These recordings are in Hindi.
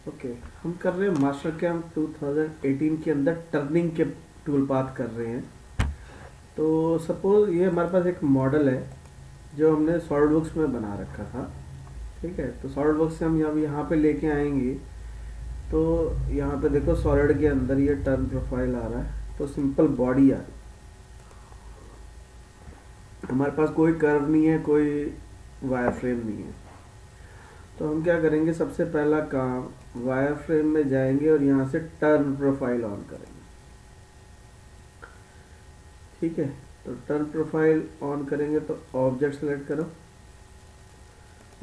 ओके, हम कर रहे हैं मास्टर कैम 2018 के अंदर टर्निंग के टूल पाथ कर रहे हैं। तो सपोज ये हमारे पास एक मॉडल है जो हमने सॉलिडवर्क्स में बना रखा था। ठीक है, तो सॉलिडवर्क्स से हम यहाँ पे लेके आएंगे। तो यहाँ पे देखो सॉलिड के अंदर ये टर्न प्रोफाइल आ रहा है, तो सिंपल बॉडी आ रही है। हमारे पास कोई कर्व नहीं है, कोई वायर फ्रेम नहीं है। तो हम क्या करेंगे, सबसे पहला काम वायर फ्रेम में जाएंगे और यहाँ से टर्न प्रोफाइल ऑन करेंगे। ठीक है, तो टर्न प्रोफाइल ऑन करेंगे तो ऑब्जेक्ट सेलेक्ट करो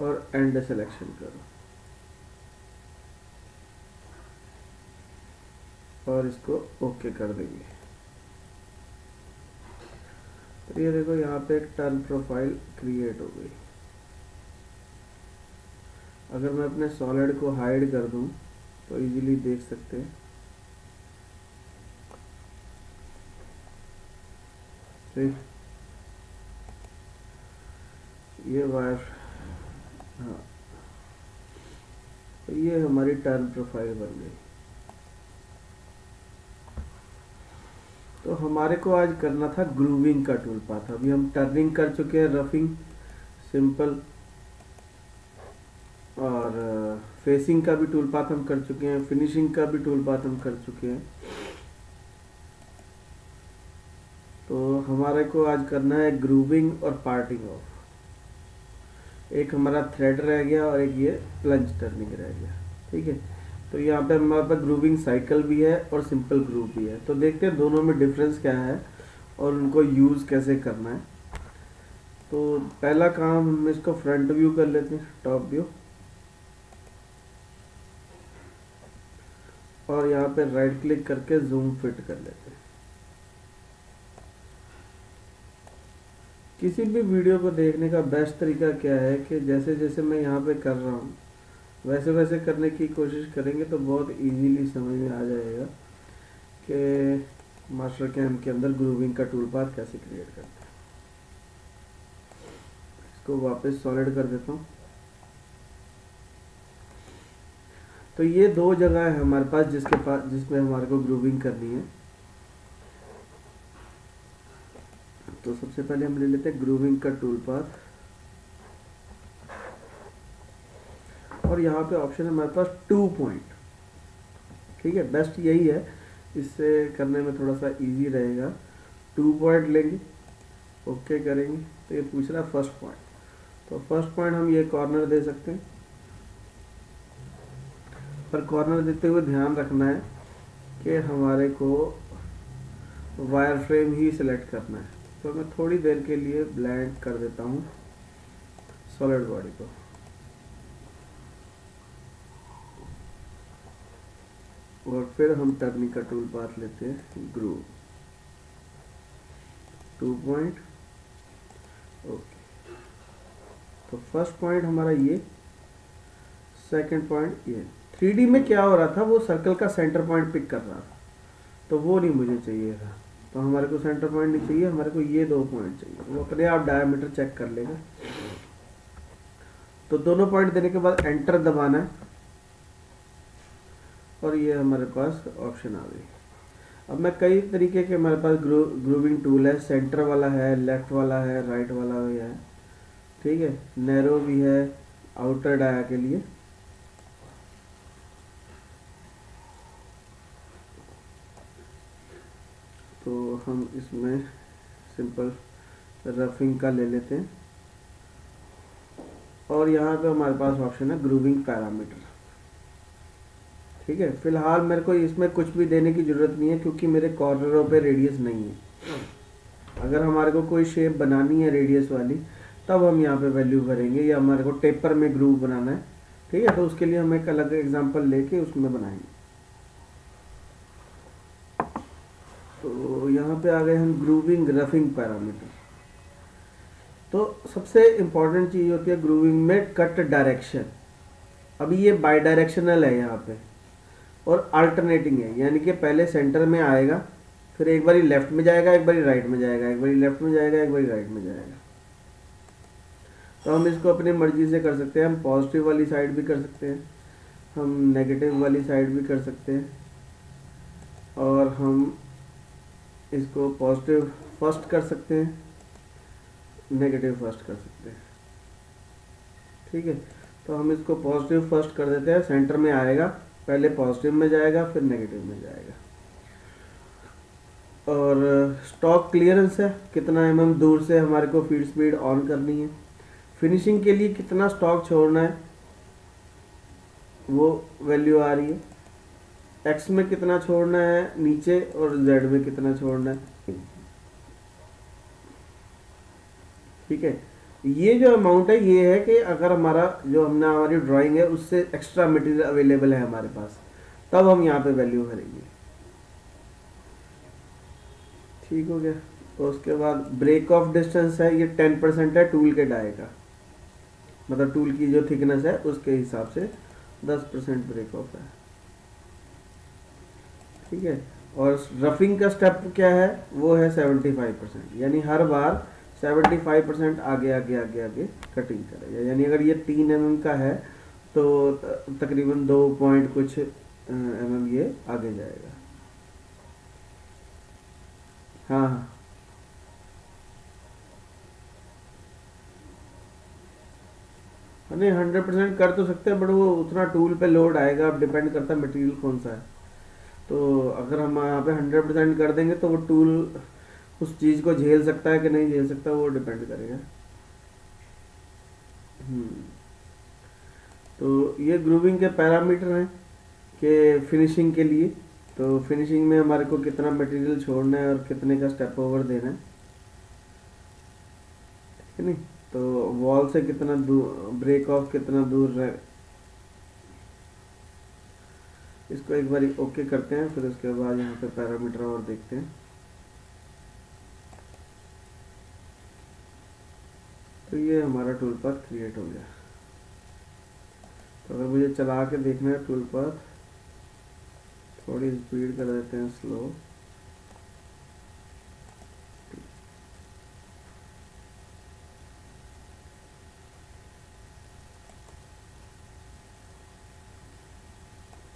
और एंड सिलेक्शन करो और इसको ओके कर देंगे। तो ये देखो यहाँ पे एक टर्न प्रोफाइल क्रिएट हो गई। अगर मैं अपने सॉलिड को हाइड कर दूं तो इजीली देख सकते हैं। ठीक, ये वायर, हाँ, तो ये हमारी टर्न प्रोफाइल बन गई। तो हमारे को आज करना था ग्रूविंग का टूल पाथ। अभी हम टर्निंग कर चुके हैं, रफिंग, सिंपल और फेसिंग का भी टूल पाथ हम कर चुके हैं, फिनिशिंग का भी टूल पाथ हम कर चुके हैं। तो हमारे को आज करना है ग्रूविंग और पार्टिंग ऑफ। एक हमारा थ्रेड रह गया और एक ये प्लंज टर्निंग रह गया। ठीक है, तो यहाँ पे हमारे पास ग्रूविंग साइकिल भी है और सिंपल ग्रूव भी है। तो देखते हैं दोनों में डिफरेंस क्या है और उनको यूज़ कैसे करना है। तो पहला काम हम इसको फ्रंट व्यू कर लेते हैं, टॉप व्यू, और यहाँ पे राइट क्लिक करके जूम फिट कर लेते हैं। किसी भी वीडियो को देखने का बेस्ट तरीका क्या है कि जैसे जैसे मैं यहाँ पे कर रहा हूँ वैसे वैसे करने की कोशिश करेंगे तो बहुत इजीली समझ में आ जाएगा कि मास्टर कैम के अंदर ग्रूविंग का टूल पाथ कैसे क्रिएट करते हैं। इसको वापस सॉलिड कर देता हूँ। तो ये दो जगह है हमारे पास जिसमें हमारे को ग्रूविंग करनी है। तो सबसे पहले हम ले लेते हैं ग्रूविंग का टूल पाथ, और यहाँ पे ऑप्शन है हमारे पास 2 पॉइंट। ठीक है, बेस्ट यही है, इससे करने में थोड़ा सा इजी रहेगा। 2 पॉइंट लेंगे, ओके करेंगे। तो ये पूछ रहा है फर्स्ट पॉइंट, तो फर्स्ट पॉइंट हम ये कॉर्नर दे सकते हैं। पर कॉर्नर देते हुए ध्यान रखना है कि हमारे को वायर फ्रेम ही सिलेक्ट करना है। तो मैं थोड़ी देर के लिए ब्लैंक कर देता हूँ सॉलिड बॉडी को। और फिर हम टर्निंग का टूल पाथ लेते हैं, ग्रूव, 2 पॉइंट, ओके। तो फर्स्ट पॉइंट हमारा ये, सेकंड पॉइंट ये। 3D में क्या हो रहा था, वो सर्कल का सेंटर पॉइंट पिक कर रहा था, तो वो नहीं मुझे चाहिए था। तो हमारे को सेंटर पॉइंट नहीं चाहिए, हमारे को ये 2 पॉइंट चाहिए। वो अपने आप डायमीटर चेक कर लेगा। तो दोनों पॉइंट देने के बाद एंटर दबाना है और ये हमारे पास ऑप्शन आ गई। अब मैं कई तरीके के हमारे पास ग्रूविंग टूल है, सेंटर वाला है, लेफ्ट वाला है, राइट वाला भी है। ठीक है, नैरो भी है आउटर डाया के लिए। तो हम इसमें सिंपल रफिंग का ले लेते हैं और यहाँ पे हमारे पास ऑप्शन है ग्रूविंग पैरामीटर। ठीक है, फिलहाल मेरे को इसमें कुछ भी देने की ज़रूरत नहीं है क्योंकि मेरे कॉर्नरों पे रेडियस नहीं है। अगर हमारे को कोई शेप बनानी है रेडियस वाली तब हम यहाँ पे वैल्यू भरेंगे, या हमारे को टेपर में ग्रूव बनाना है। ठीक है, तो उसके लिए हम एक अलग एग्जांपल लेके उसमें बनाएंगे। तो यहाँ पे आ गए हम ग्रूविंग रफिंग पैरामीटर। तो सबसे इम्पोर्टेंट चीज़ होती है ग्रूविंग में कट डायरेक्शन। अभी ये बाई डायरेक्शनल है यहाँ पे और अल्टरनेटिंग है, यानी कि पहले सेंटर में आएगा, फिर एक बारी लेफ्ट में जाएगा, एक बारी राइट में जाएगा, एक बारी लेफ्ट में जाएगा, एक बारी राइट में जाएगा। तो हम इसको अपनी मर्जी से कर सकते हैं। हम पॉजिटिव वाली साइड भी कर सकते हैं, हम नेगेटिव वाली साइड भी कर सकते हैं, और हम इसको पॉजिटिव फर्स्ट कर सकते हैं, नेगेटिव फर्स्ट कर सकते हैं। ठीक है, तो हम इसको पॉजिटिव फर्स्ट कर देते हैं, सेंटर में आएगा, पहले पॉजिटिव में जाएगा फिर नेगेटिव में जाएगा। और स्टॉक क्लियरेंस है, कितना mm दूर से हमारे को फीड स्पीड ऑन करनी है। फिनिशिंग के लिए कितना स्टॉक छोड़ना है वो वैल्यू आ रही है। एक्स में कितना छोड़ना है नीचे, और जेड में कितना छोड़ना है। ठीक है, ये जो अमाउंट है ये है कि अगर हमारा जो हमने हमारी ड्राइंग है उससे एक्स्ट्रा मटेरियल अवेलेबल है हमारे पास, तब हम यहाँ पे वैल्यू भरेंगे। ठीक हो गया। तो उसके बाद ब्रेक ऑफ डिस्टेंस है, ये 10% है टूल के डाई का, मतलब टूल की जो थिकनेस है उसके हिसाब से 10% ब्रेक ऑफ है। ठीक है, और रफिंग का स्टेप क्या है, वो है 75%, यानी हर बार 75% आगे आगे आगे आगे कटिंग करेगा। यानी अगर ये 3 mm का है तो तकरीबन 2 पॉइंट कुछ mm ये आगे जाएगा। हाँ हाँ, नहीं 100% कर तो सकते हैं, बट वो उतना टूल पे लोड आएगा, अब डिपेंड करता है मटेरियल कौन सा है। तो अगर हम यहाँ पे 100% कर देंगे तो वो टूल उस चीज़ को झेल सकता है कि नहीं झेल सकता, वो डिपेंड करेगा। हम्म, तो ये ग्रूविंग के पैरामीटर हैं कि फिनिशिंग के लिए, तो फिनिशिंग में हमारे को कितना मटेरियल छोड़ना है और कितने का स्टेप ओवर देना है, ठीक है नहीं। तो वॉल से कितना दूर, ब्रेक ऑफ कितना दूर रहे, इसको एक बार ओके करते हैं, फिर उसके बाद यहाँ पे पैरामीटर और देखते हैं। तो ये हमारा टूल पाथ क्रिएट हो गया। तो अगर मुझे चला के देखना है टूल पाथ, थोड़ी स्पीड कर देते हैं स्लो।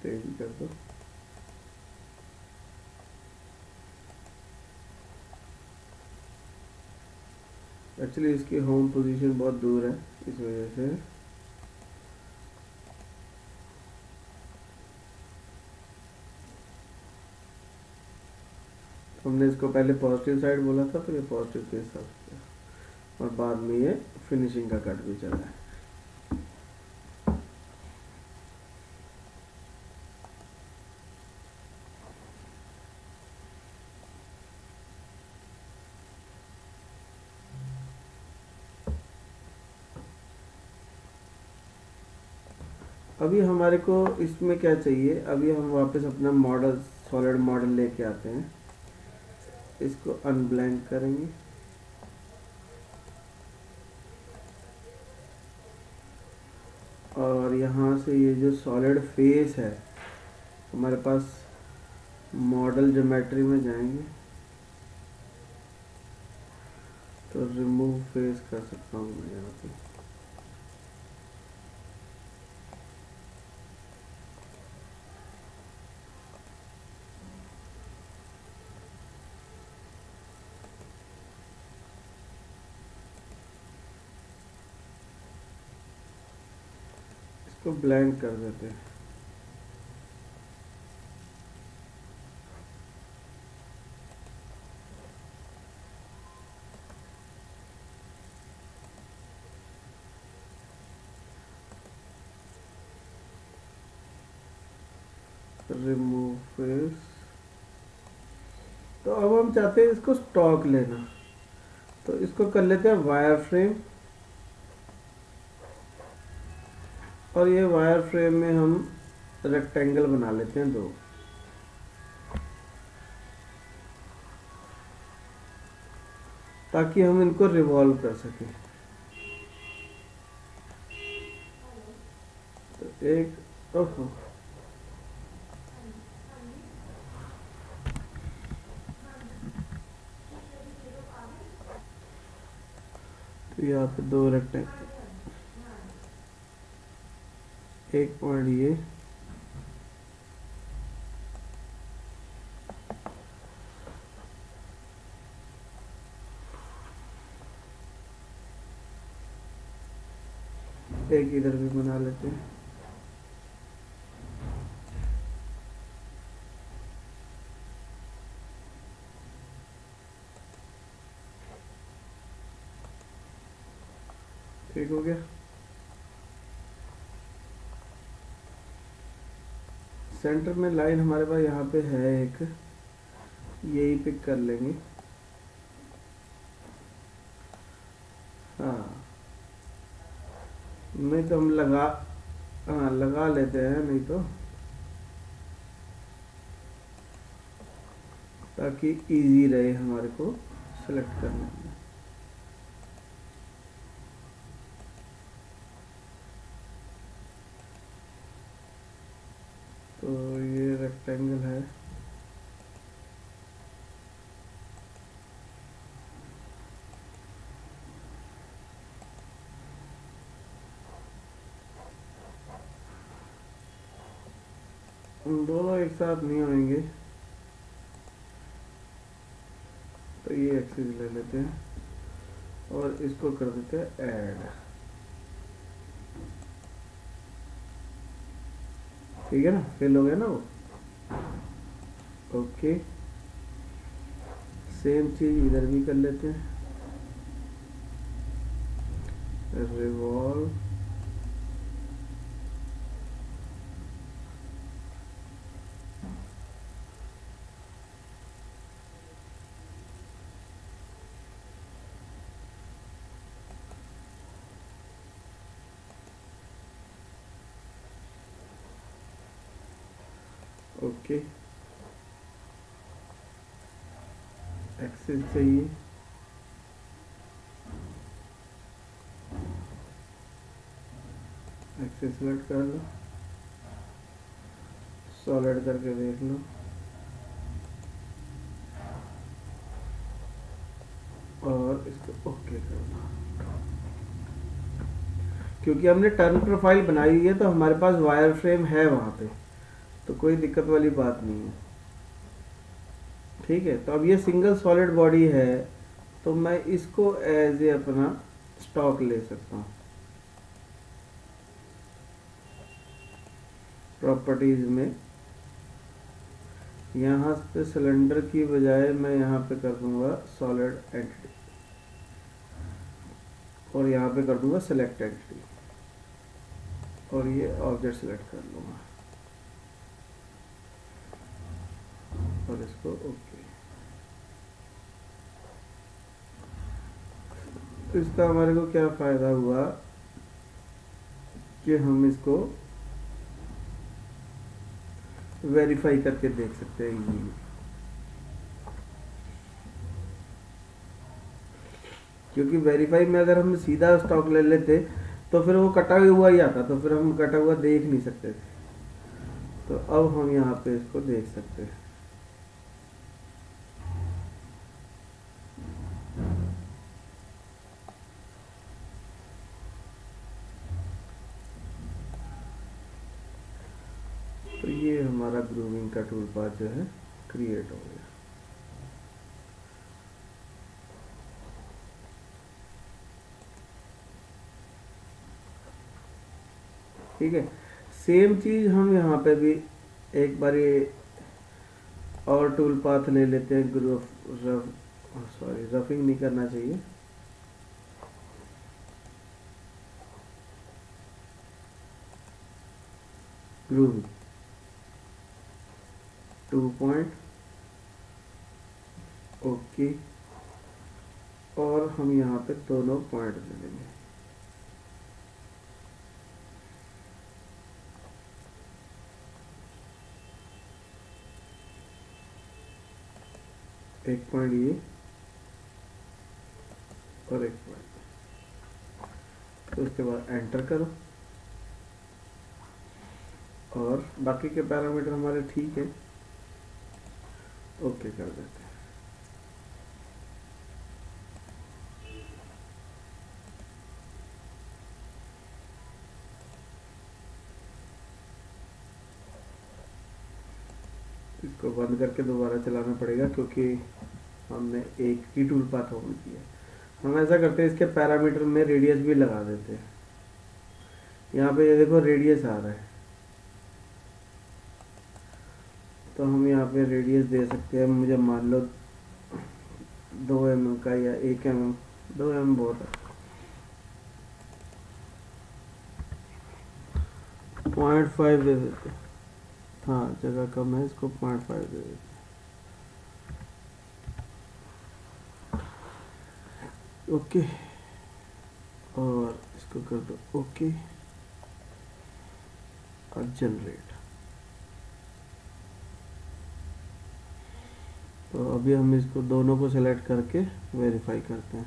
तेजी कर दो। एक्चुअली इसकी होम पोजीशन बहुत दूर है, इस वजह से हमने इसको पहले पॉजिटिव साइड बोला था, तो ये पॉजिटिव के हिसाब से, और बाद में ये फिनिशिंग का कट भी चला है। अभी हमारे को इसमें क्या चाहिए, अभी हम वापस अपना मॉडल, सॉलिड मॉडल लेके आते हैं, इसको अनब्लैंक करेंगे, और यहाँ से ये जो सॉलिड फेस है हमारे पास, मॉडल ज्योमेट्री में जाएंगे तो रिमूव फेस कर सकता हूँ मैं यहाँ पे। इसको ब्लैंक कर देते हैं। Remove face. तो अब हम चाहते हैं इसको स्टॉक लेना, तो इसको कर लेते हैं वायर फ्रेम, और ये वायर फ्रेम में हम रेक्टेंगल बना लेते हैं 2, ताकि हम इनको रिवॉल्व कर सकें। तो एक ओहो, तो यहाँ पे 2 रेक्टेंगल, एक पॉइंट ये एक इधर भी बना लेते हैं। ठीक हो गया। सेंटर में लाइन हमारे पास यहाँ पे है एक, यही पिक कर लेंगे। हाँ, नहीं तो हम हाँ लगा लेते हैं, नहीं तो ताकि इजी रहे हमारे को सेलेक्ट करने में। तो ये रेक्टेंगल है, दोनों एक साथ नहीं होंगे, तो ये एक्सिस ले लेते हैं और इसको कर देते हैं ऐड। ठीक है ना, फिल हो गया ना वो। ओके, सेम चीज इधर भी कर लेते हैं, रिवॉल्व। ओके, एक्सिस चाहिए, एक्सिस सेलेक्ट कर लो, सॉलिड करके देख लो, और इसको ओके कर दो। क्योंकि हमने टर्न प्रोफाइल बनाई हुई है तो हमारे पास वायर फ्रेम है वहाँ पे, तो कोई दिक्कत वाली बात नहीं है। ठीक है, तो अब ये सिंगल सॉलिड बॉडी है, तो मैं इसको एज ए अपना स्टॉक ले सकता हूँ। प्रॉपर्टीज में यहाँ पे सिलेंडर की बजाय मैं यहाँ पे कर दूंगा सॉलिड एंटिटी, और यहाँ पे कर दूंगा सेलेक्ट एंटिटी, और ये ऑब्जेक्ट सेलेक्ट कर लूँगा और इसको ओके। तो इसका हमारे को क्या फ़ायदा हुआ कि हम इसको वेरीफाई करके देख सकते हैं इजीली। क्योंकि वेरीफाई में अगर हम सीधा स्टॉक ले लेते तो फिर वो कटा हुआ ही आता, तो फिर हम कटा हुआ देख नहीं सकते थे। तो अब हम यहाँ पे इसको देख सकते हैं। तो ये हमारा ग्रूविंग का टूल पाथ जो है क्रिएट हो गया। ठीक है, सेम चीज हम यहाँ पे भी एक बार और टूल पाथ ले लेते हैं। रफिंग नहीं करना चाहिए, ग्रूविंग 2 पॉइंट ओके, और हम यहाँ पे दोनों पॉइंट ले लेंगे। एक पॉइंट ये और एक पॉइंट, तो उसके बाद एंटर करो, और बाकी के पैरामीटर हमारे ठीक है, ओके कर देते हैं। इसको बंद करके दोबारा चलाना पड़ेगा क्योंकि हमने एक ही टूल पाथ ओपन किया है। हम ऐसा करते हैं, इसके पैरामीटर में रेडियस भी लगा देते हैं। यहाँ पे ये देखो रेडियस आ रहा है, तो हम यहाँ पे रेडियस दे सकते हैं। मुझे मान लो 2 mm का या 1 mm, 2 mm बहुत है, 0.5 दे देते। हाँ जगह कम है, इसको 0.5 दे देते। ओके, और इसको कर दो ओके और जनरेट। तो अभी हम इसको दोनों को सेलेक्ट करके वेरीफाई करते हैं।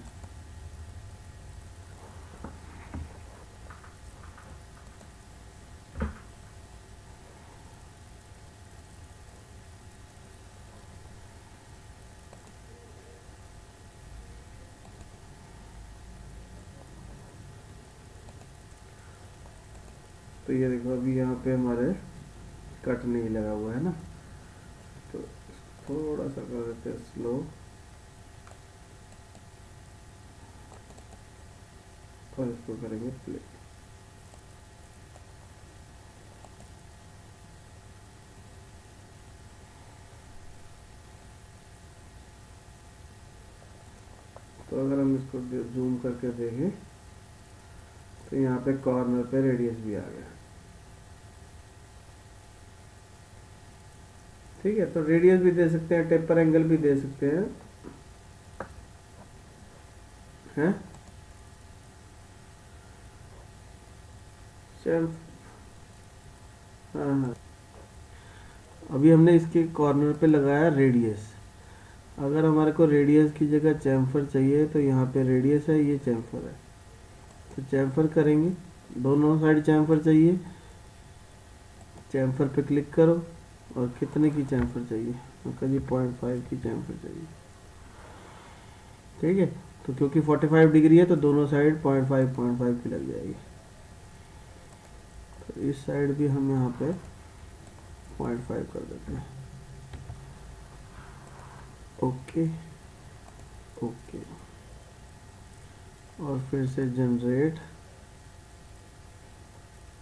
तो ये देखो अभी यहाँ पे हमारे कट नहीं लगा हुआ है ना, तो थोड़ा सा कर देते हैं स्लो, और इसको करेंगे प्ले। तो अगर हम इसको जूम करके देखें तो यहाँ पे कॉर्नर पे रेडियस भी आ गया। ठीक है, तो रेडियस भी दे सकते हैं, टेपर एंगल भी दे सकते हैं, हैं? चल हाँ हाँ, अभी हमने इसके कॉर्नर पे लगाया रेडियस। अगर हमारे को रेडियस की जगह चैम्फर चाहिए तो यहाँ पे रेडियस है, ये चैम्फर है, तो चैम्फर करेंगे, दोनों साइड चैम्फर चाहिए। चैम्फर पे क्लिक करो, और कितने की चैम्फर चाहिए, तो जी 0.5 की चैम्फर चाहिए। ठीक है, तो क्योंकि 45 डिग्री है तो दोनों साइड 0.5 की लग जाएगी। तो इस साइड भी हम यहाँ पे 0.5 कर देते हैं। ओके ओके, और फिर से जनरेट,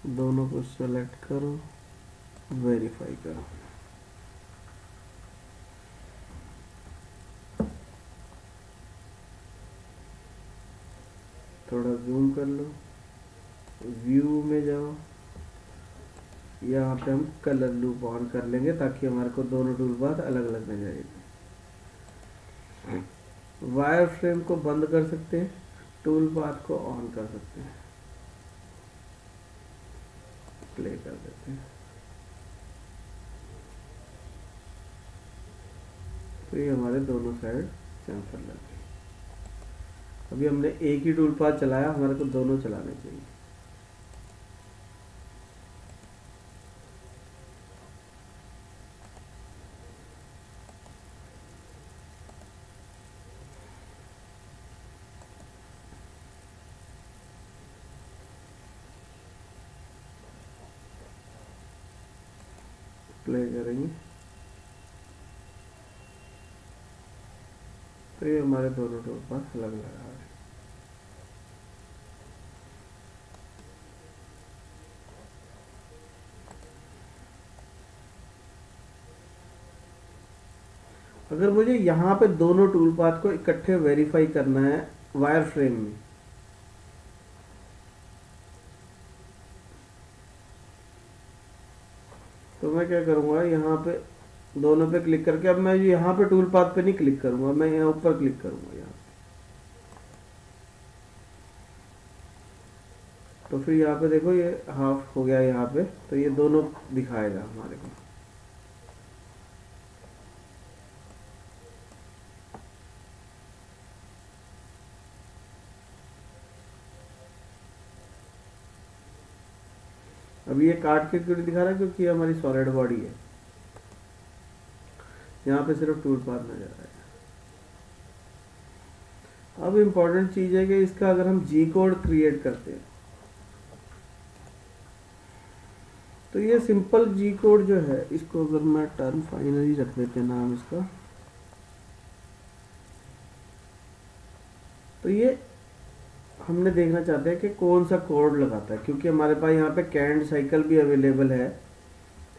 दोनों को सेलेक्ट करो, वेरीफाई करो। थोड़ा जूम कर लो, व्यू में जाओ, यहाँ पे हम कलर लूप ऑन कर लेंगे ताकि हमारे को दोनों टूल बार अलग अलग नजर आएगी। वायर फ्रेम को बंद कर सकते हैं, टूल पाथ को ऑन कर सकते हैं। प्ले कर देते हैं, तो ये हमारे दोनों साइड चैम्फर लग गए। अभी हमने एक ही टूल पाथ चलाया, हमारे को दोनों चलाने चाहिए। प्ले करेंगे, तो ये हमारे दोनों टूल पाथ अलग अलग आ रहे हैं। अगर मुझे यहाँ पे दोनों टूल पाथ को इकट्ठे वेरीफाई करना है वायर फ्रेम में, तो मैं क्या करूँगा, यहाँ पे दोनों पे क्लिक करके, अब मैं यहाँ पे टूल पाथ पे नहीं क्लिक करूँगा, मैं यहाँ ऊपर क्लिक करूँगा यहाँ पे। तो फिर यहाँ पे देखो ये हाफ हो गया यहाँ पे, तो ये दोनों दिखाएगा हमारे को। अब ये काट के क्यों दिखा रहा है, क्योंकि ये हमारी सॉलिड बॉडी है, यहाँ पे सिर्फ टूल पाथ नजर आएगा। अब इम्पोर्टेंट चीज है कि इसका अगर हम जी कोड क्रिएट करते हैं, तो ये सिंपल जी कोड जो है, इसको अगर मैं टर्न फाइनली रख देते हैं नाम इसका, तो ये हमने देखना चाहते हैं कि कौन सा कोड लगाता है, क्योंकि हमारे पास यहाँ पे कैंड साइकिल भी अवेलेबल है।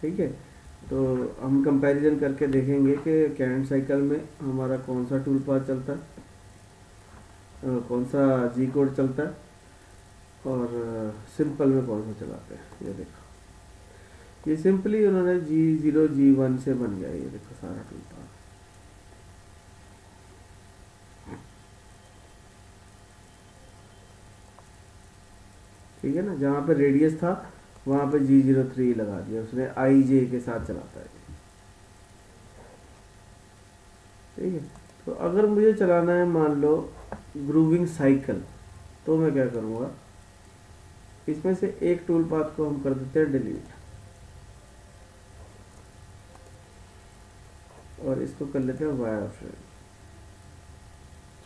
ठीक है, तो हम कंपैरिजन करके देखेंगे कि कैंड साइकिल में हमारा कौन सा टूल पाथ चलता है, कौन सा जी कोड चलता है, और सिंपल में कौन सा चलाते हैं। ये देखो, ये सिंपली उन्होंने G0 G1 से बन गया। ये देखो सारा टूल पाथ। ठीक है ना, जहाँ पे रेडियस था वहाँ पे G03 लगा दिया उसने, IJ के साथ चलाता है। ठीक है, तो अगर मुझे चलाना है मान लो ग्रूविंग साइकिल, तो मैं क्या करूँगा, इसमें से एक टूल पाथ को हम कर देते हैं डिलीट, और इसको कर लेते हैं वायर फ्रेम।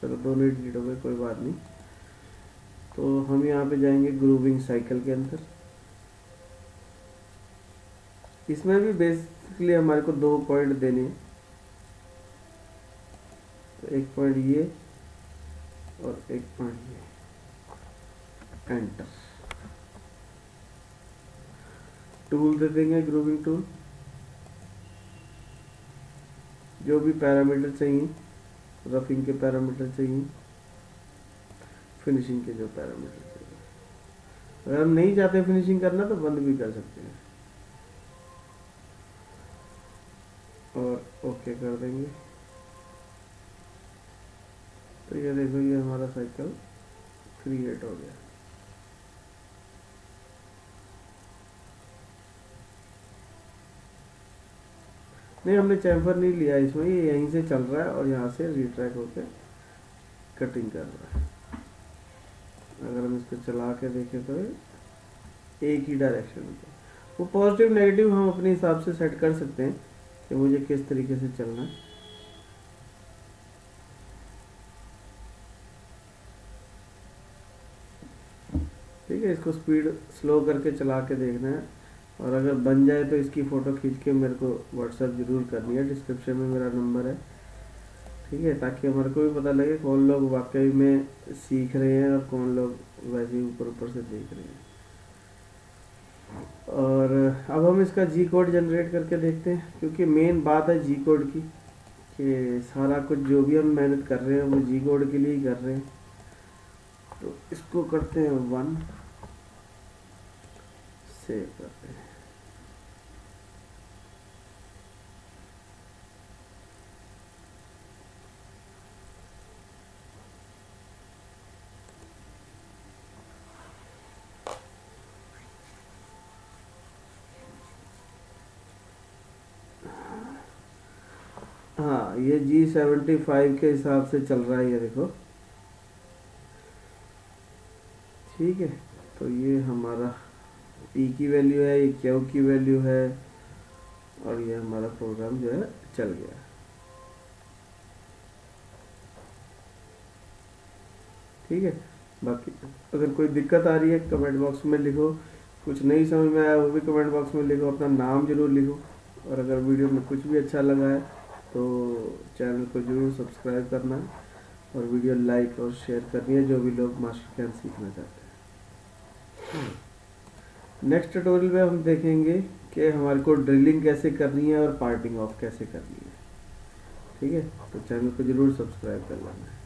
चलो दोनों ही डिलीट हो गए, कोई बात नहीं। तो हम यहाँ पे जाएंगे ग्रूविंग साइकिल के अंदर। इसमें भी बेसिकली हमारे को 2 पॉइंट देने हैं, तो एक पॉइंट ये और एक पॉइंट ये। एंटर, टूल दे देंगे ग्रूविंग टूल, जो भी पैरामीटर चाहिए, रफिंग के पैरामीटर चाहिए, फिनिशिंग के जो पैरामीटर चाहिए। अगर हम नहीं चाहते फिनिशिंग करना तो बंद भी कर सकते हैं, और ओके कर देंगे। तो ये देखो, ये हमारा साइकिल क्रिएट हो गया। नहीं, हमने चैम्फर नहीं लिया इसमें, ये यहीं से चल रहा है और यहाँ से रिट्रैक होकर कटिंग कर रहा है। अगर हम इसको चला के देखें तो एक ही डायरेक्शन में, वो पॉजिटिव नेगेटिव हम अपने हिसाब से सेट कर सकते हैं कि मुझे किस तरीके से चलना है। ठीक है, इसको स्पीड स्लो करके चला के देखना है, और अगर बन जाए तो इसकी फ़ोटो खींच के मेरे को व्हाट्सएप ज़रूर करनी है। डिस्क्रिप्शन में मेरा नंबर है। ठीक है, ताकि हमारे को भी पता लगे कौन लोग वाकई में सीख रहे हैं और कौन लोग वैसे ही ऊपर ऊपर से देख रहे हैं। और अब हम इसका जी कोड जनरेट करके देखते हैं, क्योंकि मेन बात है जी कोड की, कि सारा कुछ जो भी हम मेहनत कर रहे हैं वो जी कोड के लिए ही कर रहे हैं। तो इसको करते हैं 1, सेव करते हैं। हाँ, ये G75 के हिसाब से चल रहा है, ये देखो। ठीक है, तो ये हमारा P की वैल्यू है, ये Q की वैल्यू है, और ये हमारा प्रोग्राम जो है चल गया। ठीक है, बाकी अगर कोई दिक्कत आ रही है कमेंट बॉक्स में लिखो, कुछ नहीं समझ में आया वो भी कमेंट बॉक्स में लिखो, अपना नाम जरूर लिखो, और अगर वीडियो में कुछ भी अच्छा लगा है तो चैनल को जरूर सब्सक्राइब करना है, और वीडियो लाइक और शेयर करनी है जो भी लोग मास्टर कैन सीखना चाहते हैं। नेक्स्ट ट्यूटोरियल में हम देखेंगे कि हमारे को ड्रिलिंग कैसे करनी है और पार्टिंग ऑफ कैसे करनी है। ठीक है, तो चैनल को जरूर सब्सक्राइब कर लेना है।